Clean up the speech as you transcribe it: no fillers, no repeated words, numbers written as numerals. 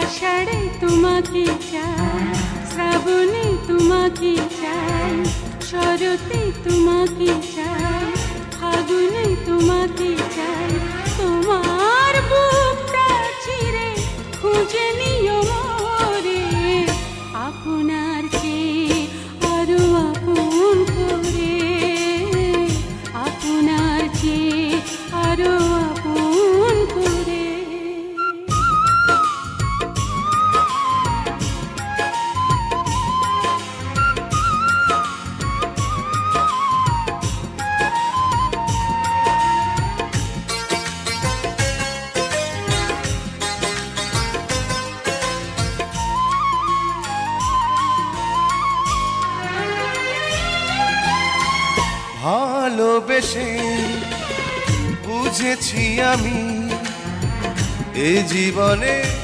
আষাঢ়ে তোমাকে চাই, শ্রাবণে তোমাকে চাই, শরতে তোমাকে চাই, ফাগুনে তোমাকে চাই। তোমার বুকটা চিরে খুঁজে নিও মোরে, আপনার চেয়ে আরো আপন করে, আপনার চেয়ে আরো আপন করে। ভালোবেসে বুঝেছি আমি এ জীবনে